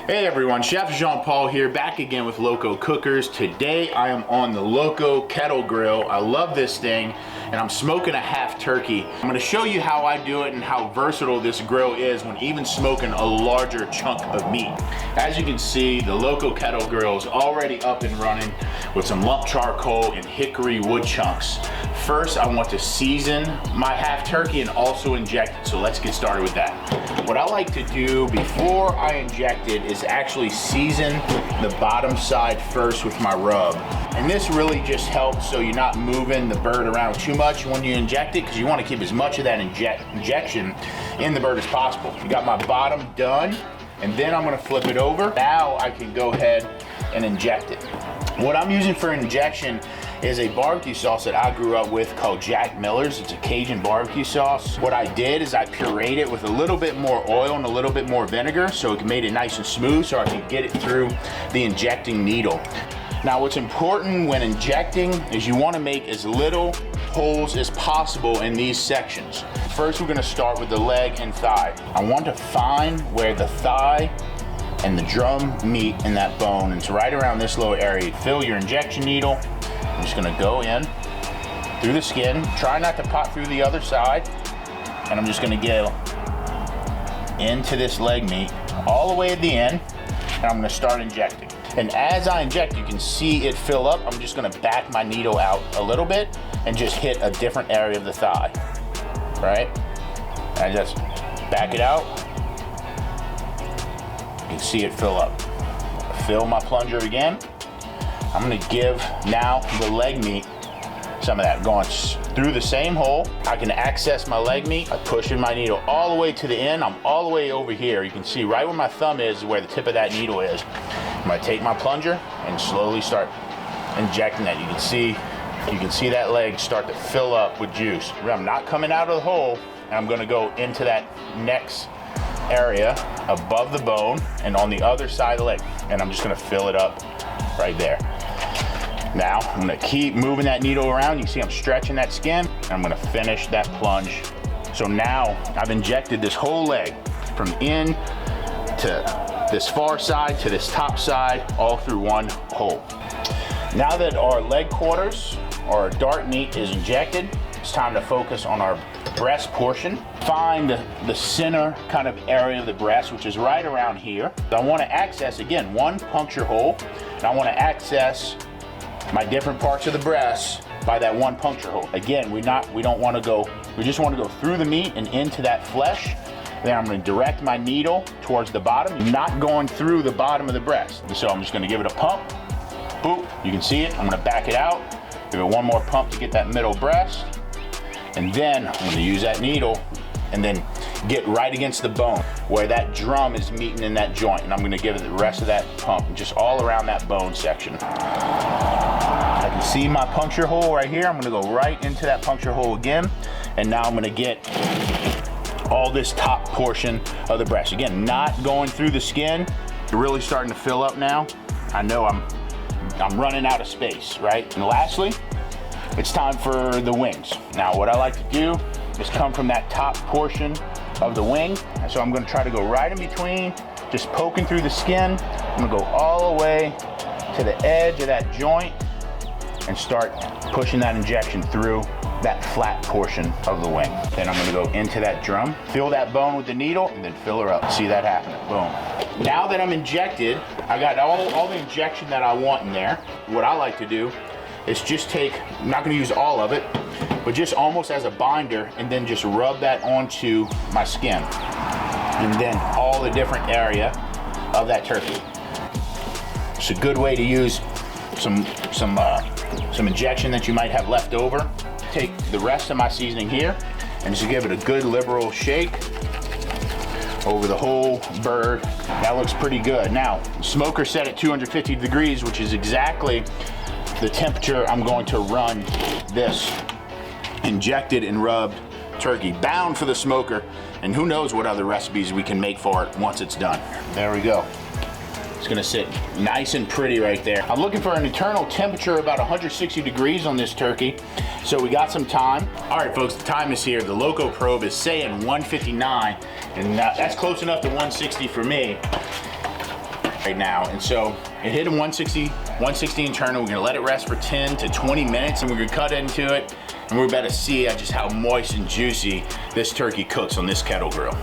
Hey everyone, Chef Jean-Paul here, back again with LoCo Cookers. Today I am on the LoCo Kettle Grill. I love this thing, and I'm smoking a half turkey. I'm gonna show you how I do it and how versatile this grill is when even smoking a larger chunk of meat. As you can see, the LoCo Kettle Grill is already up and running with some lump charcoal and hickory wood chunks. First, I want to season my half turkey and also inject it, so let's get started with that. What I like to do before I inject it is actually season the bottom side first with my rub. And this really just helps so you're not moving the bird around too much when you inject it, because you want to keep as much of that injection in the bird as possible. You got my bottom done, and then I'm going to flip it over. Now I can go ahead and inject it. What I'm using for injection is a barbecue sauce that I grew up with called Jack Miller's. It's a Cajun barbecue sauce. What I did is I pureed it with a little bit more oil and a little bit more vinegar, so it made it nice and smooth so I could get it through the injecting needle. Now what's important when injecting is you want to make as little holes as possible in these sections. First we're going to start with the leg and thigh. I want to find where the thigh and the drum meet in that bone, and it's right around this little area. Fill your injection needle. I'm just gonna go in through the skin. Try not to pop through the other side. And I'm just gonna go into this leg meat all the way at the end, and I'm gonna start injecting. And as I inject, you can see it fill up. I'm just gonna back my needle out a little bit and just hit a different area of the thigh, right? And I just back it out. You can see it fill up. Fill my plunger again. I'm gonna give now the leg meat some of that. Going through the same hole, I can access my leg meat by pushing my needle all the way to the end. I'm all the way over here. You can see right where my thumb is where the tip of that needle is. I'm gonna take my plunger and slowly start injecting that. You can see that leg start to fill up with juice. I'm not coming out of the hole, and I'm gonna go into that next area above the bone and on the other side of the leg. And I'm just gonna fill it up right there. Now, I'm gonna keep moving that needle around. You see I'm stretching that skin, and I'm gonna finish that plunge. So now I've injected this whole leg from in to this far side to this top side, all through one hole. Now that our leg quarters, or our dart meat is injected, it's time to focus on our breast portion. Find the center kind of area of the breast, which is right around here. I wanna access, again, one puncture hole, and I wanna access my different parts of the breast by that one puncture hole. Again, we don't want to go, we just want to go through the meat and into that flesh. Then I'm going to direct my needle towards the bottom, not going through the bottom of the breast. So I'm just going to give it a pump. Boop, you can see it. I'm going to back it out, give it one more pump to get that middle breast. And then I'm going to use that needle and then get right against the bone where that drum is meeting in that joint. And I'm going to give it the rest of that pump just all around that bone section. I can see my puncture hole right here. I'm gonna go right into that puncture hole again. And now I'm gonna get all this top portion of the breast. Again, not going through the skin. You're really starting to fill up now. I know I'm running out of space, right? And lastly, it's time for the wings. Now, what I like to do is come from that top portion of the wing. So I'm gonna try to go right in between, just poking through the skin. I'm gonna go all the way to the edge of that joint and start pushing that injection through that flat portion of the wing. Then I'm gonna go into that drum, fill that bone with the needle, and then fill her up. See that happening, boom. Now that I'm injected, I got all the injection that I want in there. What I like to do is just take, I'm not gonna use all of it, but just almost as a binder, and then just rub that onto my skin. And then all the different area of that turkey. It's a good way to use some injection that you might have left over. Take the rest of my seasoning here and just give it a good liberal shake over the whole bird. That looks pretty good. Now, smoker set at 250 degrees, which is exactly the temperature I'm going to run this injected and rubbed turkey, bound for the smoker, and who knows what other recipes we can make for it once it's done. There we go. It's gonna sit nice and pretty right there. I'm looking for an internal temperature about 160 degrees on this turkey, so we got some time. All right, folks, the time is here. The LoCo probe is saying 159, and that's close enough to 160 for me. right now. And so it hit a 160 internal. We're gonna let it rest for 10 to 20 minutes and we're gonna cut into it and we're about to see just how moist and juicy this turkey cooks on this Kettle grill.